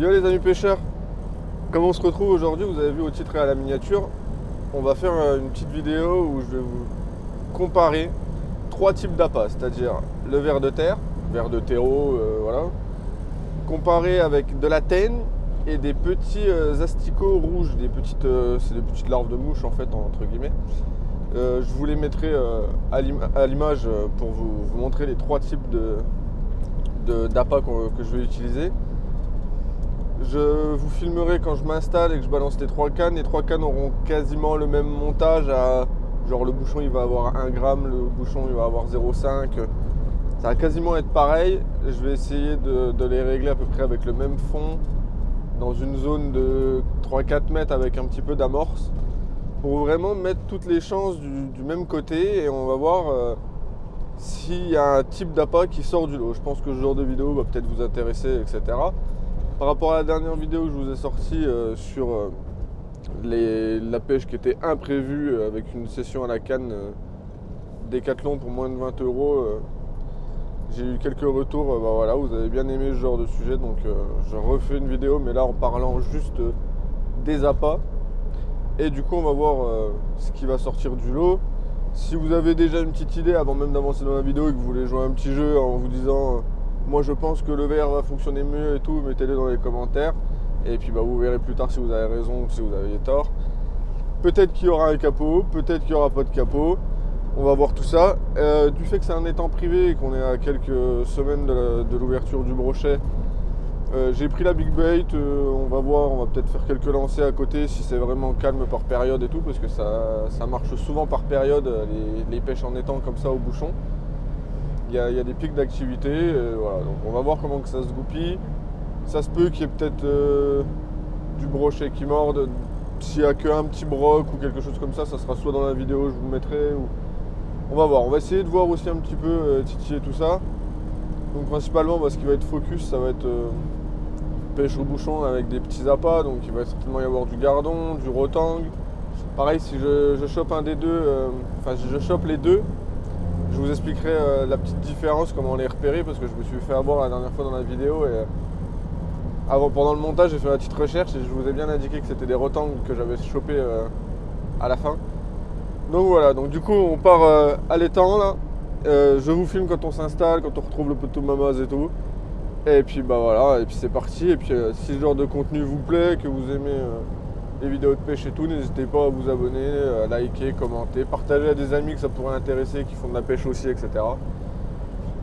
Yo les amis pêcheurs, comme on se retrouve aujourd'hui, vous avez vu au titre et à la miniature, on va faire une petite vidéo où je vais vous comparer trois types d'appâts, c'est-à-dire le ver de terre, ver de terreau, voilà, comparé avec de la teigne et des petits asticots rouges, c'est des petites larves de mouches en fait, entre guillemets. Je vous les mettrai à l'image pour vous montrer les trois types d'appâts que je vais utiliser. Je vous filmerai quand je m'installe et que je balance les trois cannes. Les trois cannes auront quasiment le même montage. Genre le bouchon il va avoir 1 gramme, le bouchon il va avoir 0,5. Ça va quasiment être pareil. Je vais essayer de les régler à peu près avec le même fond dans une zone de 3-4 mètres avec un petit peu d'amorce pour vraiment mettre toutes les chances du même côté et on va voir s'il y a un type d'appât qui sort du lot. Je pense que ce genre de vidéo va peut-être vous intéresser, etc. Par rapport à la dernière vidéo que je vous ai sortie sur la pêche qui était imprévue avec une session à la canne Décathlon pour moins de 20 €, j'ai eu quelques retours. Voilà, vous avez bien aimé ce genre de sujet, donc je refais une vidéo, mais là en parlant juste des appâts. Et du coup, on va voir ce qui va sortir du lot. Si vous avez déjà une petite idée avant même d'avancer dans la vidéo et que vous voulez jouer un petit jeu en vous disant moi je pense que le ver va fonctionner mieux et tout, mettez-le dans les commentaires. Et puis vous verrez plus tard si vous avez raison ou si vous avez tort. Peut-être qu'il y aura un capot, peut-être qu'il n'y aura pas de capot. On va voir tout ça. Du fait que c'est un étang privé et qu'on est à quelques semaines de l'ouverture du brochet, j'ai pris la big bait. On va voir, on va peut-être faire quelques lancers à côté si c'est vraiment calme par période et tout, parce que ça marche souvent par période, les pêches en étang comme ça au bouchon. Il y a des pics d'activité, voilà. Donc on va voir comment que ça se goupille. Ça se peut qu'il y ait peut-être du brochet qui morde. S'il n'y a qu'un petit broc ou quelque chose comme ça, ça sera soit dans la vidéo, je vous mettrai. Ou... On va voir, on va essayer de voir aussi un petit peu titiller tout ça. Donc principalement, ce qui va être focus, ça va être pêche au bouchon avec des petits appâts. Donc il va certainement y avoir du gardon, du rotang. Pareil, si je chope un des deux, si je chope les deux, je vous expliquerai la petite différence, comment les repérer, parce que je me suis fait avoir la dernière fois dans la vidéo et pendant le montage j'ai fait la petite recherche et je vous ai bien indiqué que c'était des rotangs que j'avais chopé à la fin. Donc voilà, donc du coup on part à l'étang là. Je vous filme quand on s'installe, quand on retrouve le poteau mamaz et tout. Et puis voilà, et puis c'est parti. Et puis si ce genre de contenu vous plaît, que vous aimez les vidéos de pêche et tout, n'hésitez pas à vous abonner, à liker, commenter, partager à des amis que ça pourrait intéresser, qui font de la pêche aussi, etc.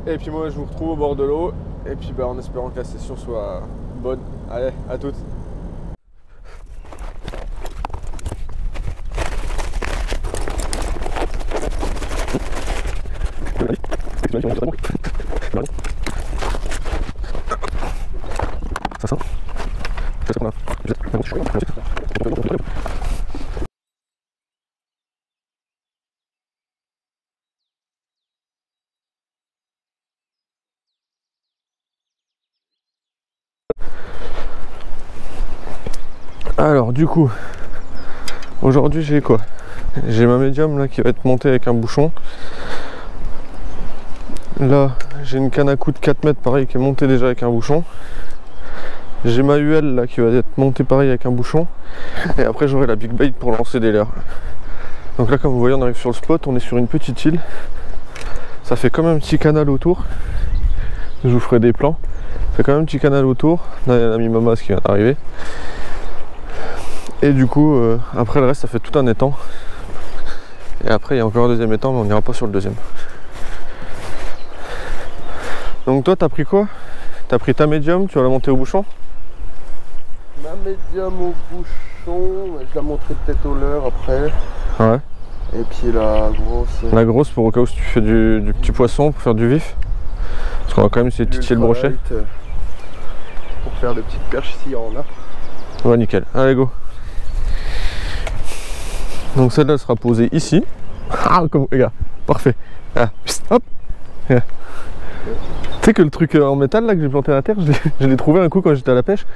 Et puis moi je vous retrouve au bord de l'eau, et puis en espérant que la session soit bonne. Allez, à toutes. Alors du coup, aujourd'hui j'ai quoi? J'ai ma médium là qui va être montée avec un bouchon. Là j'ai une canne à coups de 4 mètres pareil qui est montée déjà avec un bouchon. J'ai ma UL là qui va être montée pareil avec un bouchon. Et après j'aurai la big bait pour lancer des leurres. Donc là comme vous voyez on arrive sur le spot, on est sur une petite île. Ça fait comme un petit canal autour. Je vous ferai des plans. Ça fait quand même un petit canal autour. Là il y a l'ami Mamas qui vient d'arriver. Et du coup, après le reste, ça fait tout un étang. Et après, il y a encore un deuxième étang, mais on n'ira pas sur le deuxième. Donc toi, t'as pris quoi? T'as pris ta médium, tu vas la monter au bouchon? Ma médium au bouchon, je la montrerai peut-être au leurre après. Ouais. Et puis la grosse... La grosse pour au cas où tu fais du petit poisson, pour faire du vif. Parce qu'on va quand même essayer de titiller le brochet. Pour faire de petites perches s'il y en a. Ouais, nickel. Allez, go. Donc celle-là sera posée ici. Ah, comme regarde, parfait. Ah, hop. Yeah. Tu sais que le truc en métal là que j'ai planté à la terre, je l'ai trouvé un coup quand j'étais à la pêche.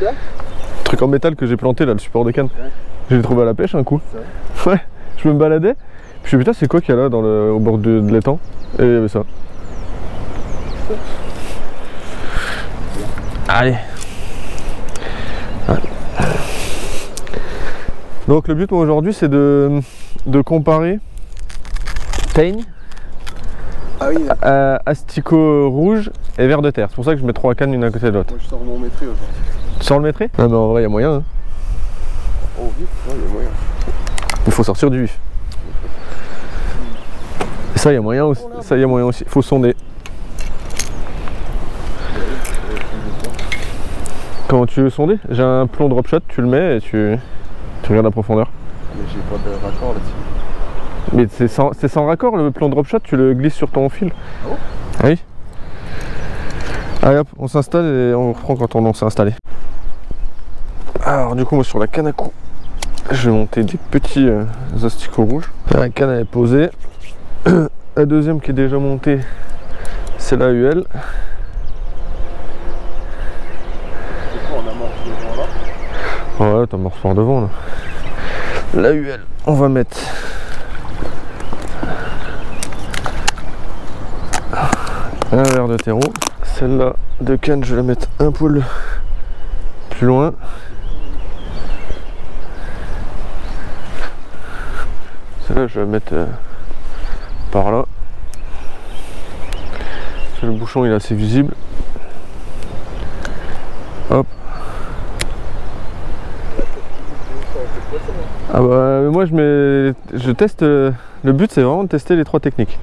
Yeah. Le truc en métal que j'ai planté là, le support de canne. Ouais. Je l'ai trouvé à la pêche un coup. Ouais. Je me baladais. Puis je me suis dit putain c'est quoi qu'il y a là au bord de l'étang? Et il y avait ça. Allez. Donc le but moi aujourd'hui c'est de comparer Teigne, asticot rouge et ver de terre. C'est pour ça que je mets 3 cannes l'une à côté de l'autre. Moi je sors mon métri aujourd'hui. Tu sors le métri? Ah mais en vrai il y a moyen. Hein. Oh vif, ouais, il y a moyen. Il faut sortir du vif. Et ça il y a moyen aussi. Ça il y a moyen aussi. Il faut sonder. Comment tu veux sonder? J'ai un plomb drop shot, tu le mets et tu regardes la profondeur. Mais j'ai pas de raccord là-dessus. Mais c'est sans raccord le plomb drop shot, tu le glisses sur ton fil. Ah bon? Ah oui. Allez hop, on s'installe et on reprend quand on s'est installé. Alors du coup moi sur la canne à coups, je vais monter des petits asticots rouges. La canne elle est posée. La deuxième qui est déjà montée, c'est la UL. Ouais, t'amorces par devant là. La UL, on va mettre un verre de terreau. Celle-là de canne, je vais la mettre un poil plus loin. Celle-là, je vais la mettre par là. Le bouchon il est assez visible. Hop. Ah bah moi je teste, le but c'est vraiment de tester les 3 techniques.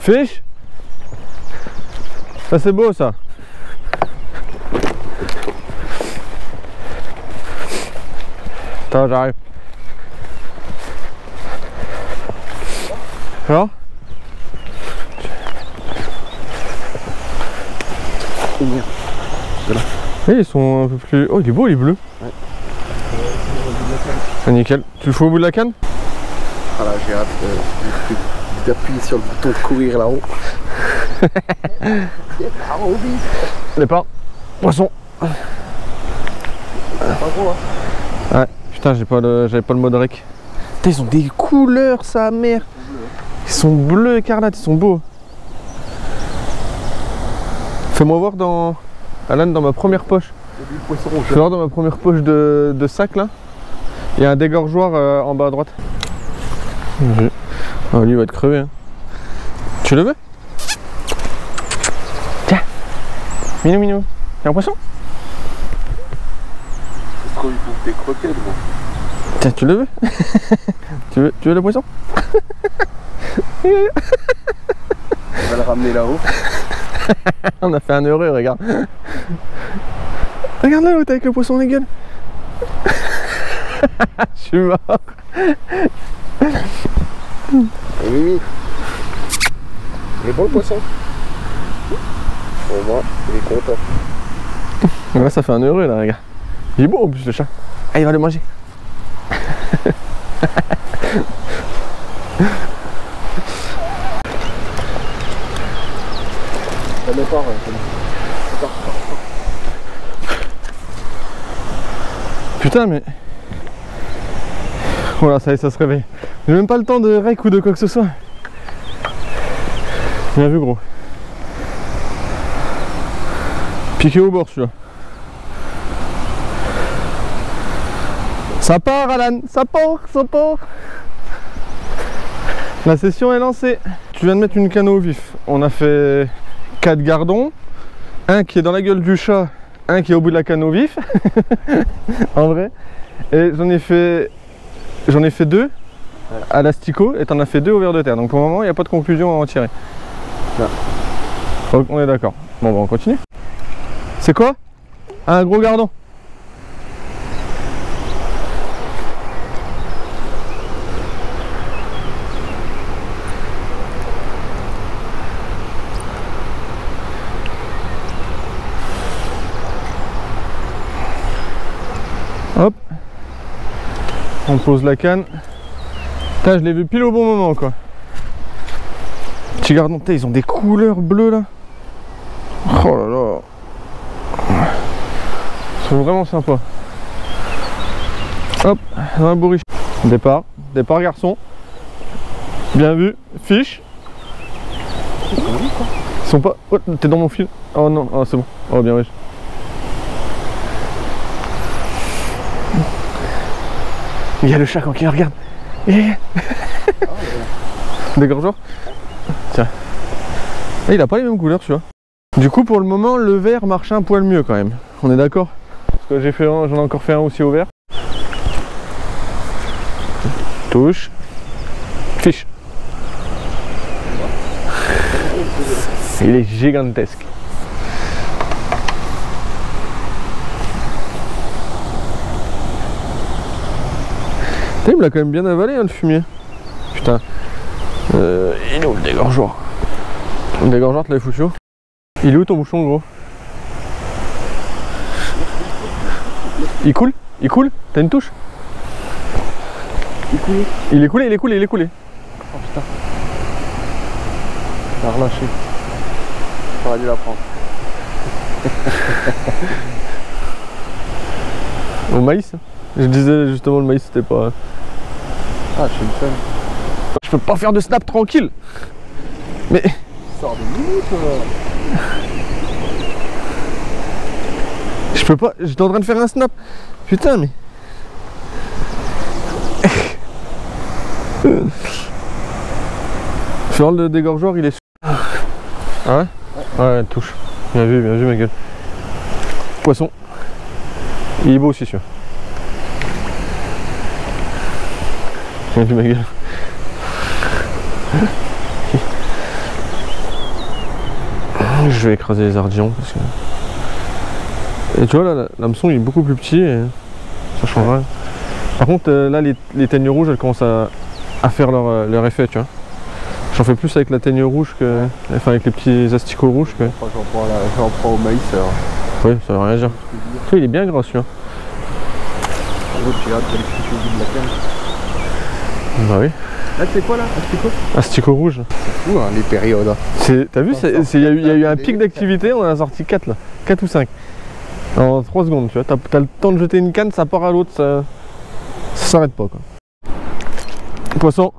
Fiche. Ça c'est beau ça. Attends, j'arrive. Alors? Voilà. Et ils sont un peu plus... Oh il est beau, il est bleu. Ouais. Ah, nickel. Tu le fous au bout de la canne? Ah là j'ai hâte d'appuyer sur le bouton de courir là-haut. Départ. Poisson. Pas gros hein. Ouais. Putain j'avais pas le mode rec. Putain ils ont des couleurs sa mère. Ils sont bleus écarlates, ils sont beaux. Fais-moi voir dans... Alan, dans ma première poche. Fais voir dans ma première poche de sac là. Il y a un dégorgeoir en bas à droite. Oh, lui il va être crevé hein. Tu le veux? Tiens. Minou minou. Y'a un poisson? C'est trop, il bouffe des croquettes gros. Tiens, tu le veux? tu veux le poisson? On va le ramener là-haut. On a fait un heureux, regarde. Regarde là où t'es avec le poisson les gueules. Je suis mort. Et Mimi, il est bon le poisson? Pour moi, il est content. Là ça fait un heureux là, regarde. Il est beau en plus le chat. Ah il va le manger. Ça met pas, Putain mais... Voilà, ça y est, ça se réveille. J'ai même pas le temps de rec ou de quoi que ce soit. Bien vu gros. Piqué au bord celui-là. Ça part Alan, ça part. La session est lancée. Tu viens de mettre une canne au vif. On a fait 4 gardons. Un qui est dans la gueule du chat, un qui est au bout de la canne au vif. En vrai. Et j'en ai fait 2 à l'asticot et t'en as fait 2 au ver de terre. Donc pour le moment il n'y a pas de conclusion à en tirer. Non. Donc on est d'accord. Bon bah on continue. C'est quoi? Un gros gardon. Hop, on pose la canne. Putain, je l'ai vu pile au bon moment quoi. Petit gardon, putain, ils ont des couleurs bleues là. Oh là là. Ils sont vraiment sympas. Hop, dans la bourriche. Départ, départ garçon. Bien vu, fiche. Ils sont pas... Oh, t'es dans mon fil. Oh non, oh, c'est bon. Oh bien oui. Il y a le chat qui regarde. Dégorgeur. Tiens. Et il a pas les mêmes couleurs, tu vois. Du coup, pour le moment, le vert marche un poil mieux quand même. On est d'accord? Parce que j'ai fait j'en ai encore fait un aussi au vert. Touche. Fiche. Il est gigantesque. Il me l'a quand même bien avalé hein, le fumier. Putain. Il est où le dégorgeoir? Le dégorgeoir, tu l'avais foutu où? Il est où ton bouchon gros? Il coule? Il coule? T'as une touche? Il coule. Il est coulé, il est coulé, il est coulé. Oh putain. Il a relâché. J'aurais dû la prendre. Au maïs? Je disais justement le maïs c'était pas... Ah, je suis une femme. Je peux pas faire de snap tranquille. Mais... Sors de minutes. Je peux pas... J'étais en train de faire un snap. Putain mais... Sur le dégorgeoir il est... Ah ouais? Ouais, touche. Bien vu ma gueule. Poisson. Il est beau aussi celui-là. Bien vu ma gueule. Je vais écraser les ardillons parce que... Et tu vois là, l'hameçon il est beaucoup plus petit et ça change rien. Par contre là les teignes rouges elles commencent à faire leur effet tu vois. J'en fais plus avec la teigne rouge que... Enfin avec les petits asticots rouges que... J'en prends au maïs alors. Oui ça veut rien dire. Tu vois il est bien gras celui-là. Bah oui. Là c'est quoi là? Asticot? Asticot rouge. C'est fou hein, les périodes. T'as vu, il y a eu un pic d'activité, on en a sorti 4 là. 4 ou 5. En 3 secondes, tu vois. T'as le temps de jeter une canne, ça part à l'autre, ça s'arrête pas quoi. Poisson.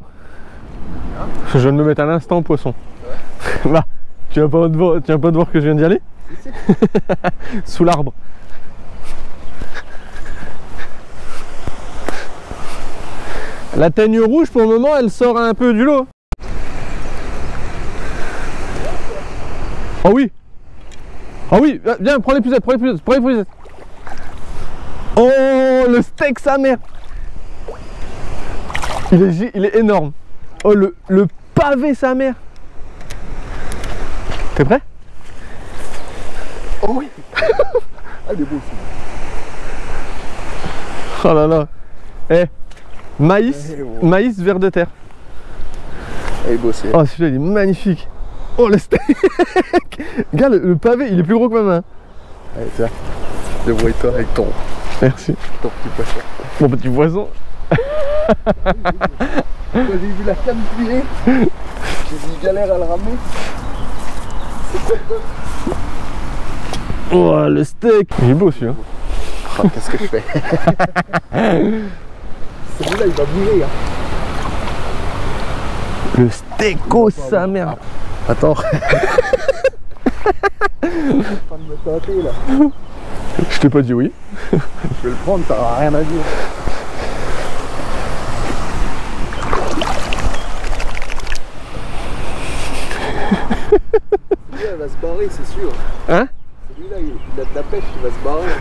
Je viens de me mettre à l'instant poisson. Ouais. Là, tu viens pas de voir que je viens d'y aller? Si. Sous l'arbre. La teigne rouge pour le moment elle sort un peu du lot. Oh oui. Oh oui, viens, prends les pucettes, prends les pucettes. Oh le steak sa mère. Il est énorme. Oh le pavé sa mère. T'es prêt? Oh oui. Ah il est beau aussi. Oh là là. Eh. Maïs vert de terre. Il est beau aussi. Oh celui-là il est magnifique. Oh le steak. Regarde le pavé il est plus gros que ma main. Allez tiens, débrouille-toi avec ton... Merci. Ton petit poisson. Mon petit poisson. J'ai vu la canne plier. J'ai dit galère à le ramener. Oh le steak. Il est beau celui-là. Oh, qu'est-ce que je fais? Celui-là il va bouger hein. Le steako sa mère. Attends. Je suis en train de me tâter là. Je t'ai pas dit oui. Je vais le prendre, t'auras rien à dire. Celui-là il va se barrer c'est sûr. Hein? Celui-là il a de la pêche, il va se barrer.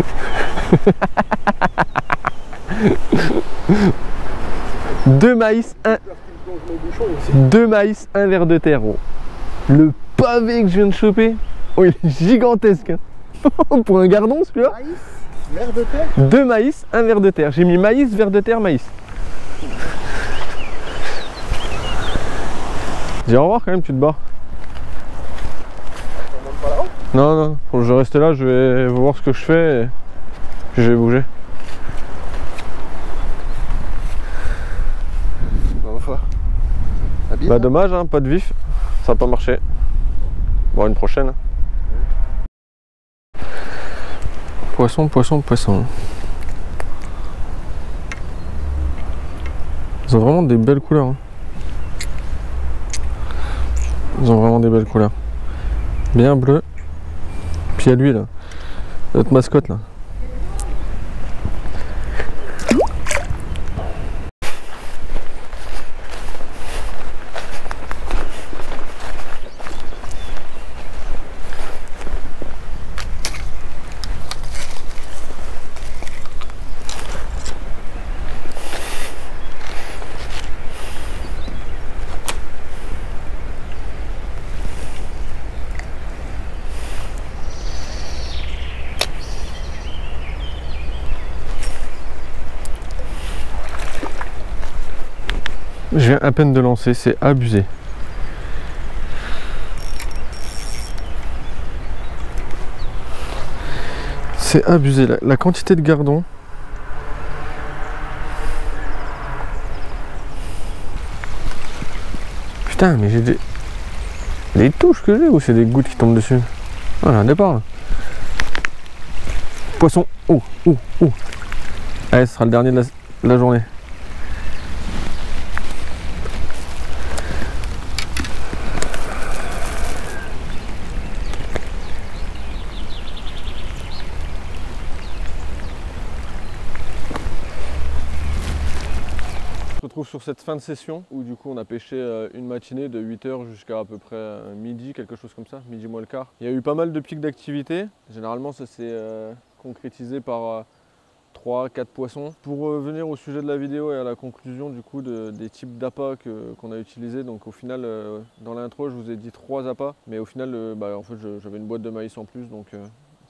Deux maïs, un verre de terre. Oh. Le pavé que je viens de choper, oh, il est gigantesque. Hein. Pour un gardon celui-là. Maïs, verre de terre. 2 maïs, un verre de terre. J'ai mis maïs, verre de terre, maïs. Dis au revoir quand même, tu te barres. On monte pas là-haut? Non, non, faut que je reste là, je vais voir ce que je fais et puis je vais bouger. Bah dommage, hein, pas de vif, ça n'a pas marché. Bon, une prochaine. Poisson, poisson, poisson. Ils ont vraiment des belles couleurs. Hein. Ils ont vraiment des belles couleurs. Bien bleu. Puis à lui là. Notre mascotte là. Je viens à peine de lancer, c'est abusé. C'est abusé, la quantité de gardons. Putain, mais j'ai des touches que j'ai ou c'est des gouttes qui tombent dessus? Voilà, un départ là. Poisson, oh, oh, oh. Allez, ce sera le dernier de la journée. Sur cette fin de session où du coup on a pêché une matinée de 8h jusqu'à à peu près midi, quelque chose comme ça, midi moins le quart. Il y a eu pas mal de pics d'activité, généralement ça s'est concrétisé par 3-4 poissons. Pour venir au sujet de la vidéo et à la conclusion du coup des types d'appâts qu'on a utilisés, donc au final dans l'intro je vous ai dit 3 appâts, mais au final en fait j'avais une boîte de maïs en plus, donc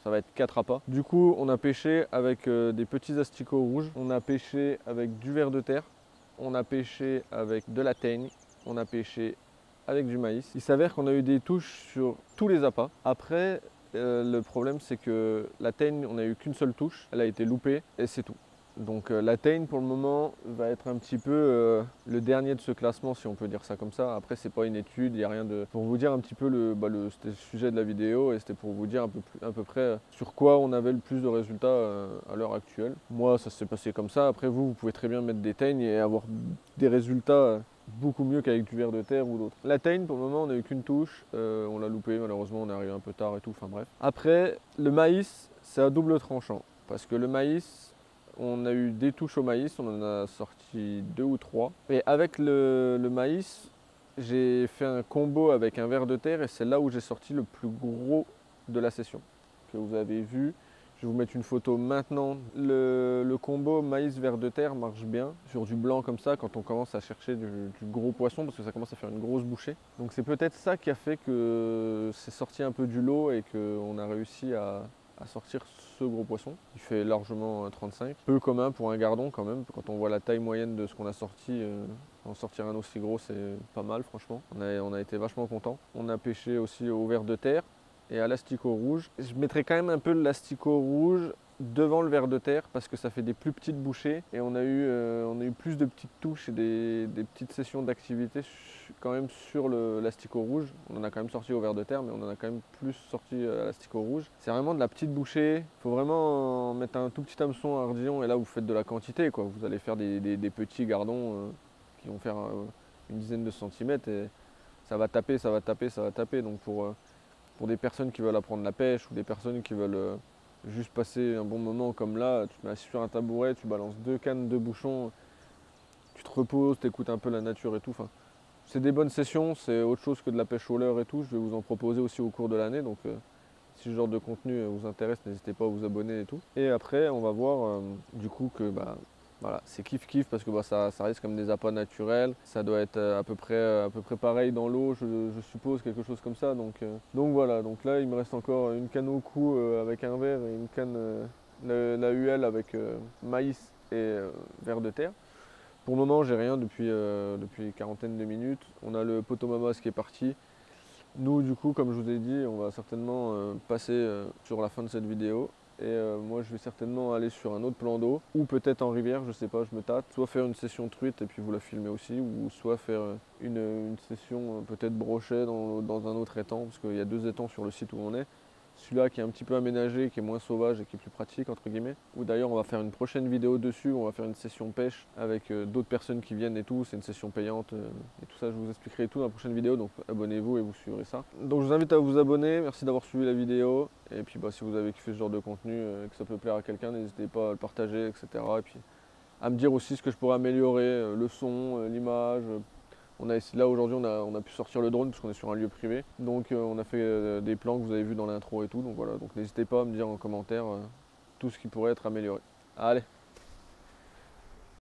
ça va être 4 appâts. Du coup on a pêché avec des petits asticots rouges, on a pêché avec du ver de terre, on a pêché avec de la teigne, on a pêché avec du maïs. Il s'avère qu'on a eu des touches sur tous les appâts. Après, le problème c'est que la teigne, on n'a eu qu'une seule touche, elle a été loupée et c'est tout. Donc la teigne pour le moment va être un petit peu le dernier de ce classement, si on peut dire ça comme ça. Après c'est pas une étude, il n'y a rien de... Pour vous dire un petit peu, c'était le sujet de la vidéo et c'était pour vous dire à peu près sur quoi on avait le plus de résultats à l'heure actuelle. Moi ça s'est passé comme ça, après vous pouvez très bien mettre des teignes et avoir des résultats beaucoup mieux qu'avec du ver de terre ou d'autres. La teigne pour le moment on n'a eu qu'une touche, on l'a loupé malheureusement, on est arrivé un peu tard et tout, enfin bref. Après le maïs c'est à double tranchant parce que le maïs, on a eu des touches au maïs, on en a sorti 2 ou 3. Et avec le maïs, j'ai fait un combo avec un ver de terre et c'est là où j'ai sorti le plus gros de la session que vous avez vu. Je vais vous mettre une photo maintenant. Le combo maïs-ver de terre marche bien sur du blanc comme ça quand on commence à chercher du gros poisson parce que ça commence à faire une grosse bouchée. Donc c'est peut-être ça qui a fait que c'est sorti un peu du lot et qu'on a réussi à sortir ce gros poisson. Il fait largement 35. Peu commun pour un gardon quand même. Quand on voit la taille moyenne de ce qu'on a sorti, en sortir un aussi gros c'est pas mal franchement. On a été vachement contents. On a pêché aussi au ver de terre et à l'asticot rouge. Je mettrai quand même un peu l'asticot rouge devant le ver de terre parce que ça fait des plus petites bouchées et on a eu plus de petites touches et des petites sessions d'activité quand même sur l'asticot rouge. On en a quand même sorti au ver de terre mais on en a quand même plus sorti à l'asticot rouge. C'est vraiment de la petite bouchée, il faut vraiment mettre un tout petit hameçon à ardillon et là vous faites de la quantité quoi. Vous allez faire des petits gardons qui vont faire une dizaine de centimètres et ça va taper, ça va taper, ça va taper. Donc pour des personnes qui veulent apprendre la pêche ou des personnes qui veulent juste passer un bon moment comme là, tu te mets assis sur un tabouret, tu balances 2 cannes, 2 bouchons, tu te reposes, tu écoutes un peu la nature et tout. Enfin, c'est des bonnes sessions, c'est autre chose que de la pêche au leurre et tout. Je vais vous en proposer aussi au cours de l'année. Donc si ce genre de contenu vous intéresse, n'hésitez pas à vous abonner et tout. Et après, on va voir du coup que voilà, c'est kiff parce que ça reste comme des appâts naturels. Ça doit être à peu près pareil dans l'eau, je suppose, quelque chose comme ça. Donc voilà, donc là il me reste encore une canne au cou avec un verre et une canne, la UL avec maïs et ver de terre. Pour le moment j'ai rien depuis une quarantaine de minutes. On a le potomamas qui est parti. Nous du coup comme je vous ai dit on va certainement passer sur la fin de cette vidéo. Et moi je vais certainement aller sur un autre plan d'eau ou peut-être en rivière, je sais pas, je me tâte. Soit faire une session truite et puis vous la filmez aussi, ou soit faire une session peut-être brochet dans un autre étang, parce qu'il y a 2 étangs sur le site où on est. celui-là qui est un petit peu aménagé, qui est moins sauvage et qui est plus pratique entre guillemets. Ou d'ailleurs on va faire une prochaine vidéo dessus, on va faire une session pêche avec d'autres personnes qui viennent et tout, c'est une session payante et tout ça, je vous expliquerai tout dans la prochaine vidéo, donc abonnez-vous et vous suivrez ça. Donc je vous invite à vous abonner, merci d'avoir suivi la vidéo, et puis si vous avez kiffé ce genre de contenu, que ça peut plaire à quelqu'un, n'hésitez pas à le partager, etc. Et puis à me dire aussi ce que je pourrais améliorer, le son, l'image. Là aujourd'hui on a pu sortir le drone parce qu'on est sur un lieu privé. Donc on a fait des plans que vous avez vus dans l'intro et tout. Donc voilà, donc n'hésitez pas à me dire en commentaire tout ce qui pourrait être amélioré. Allez!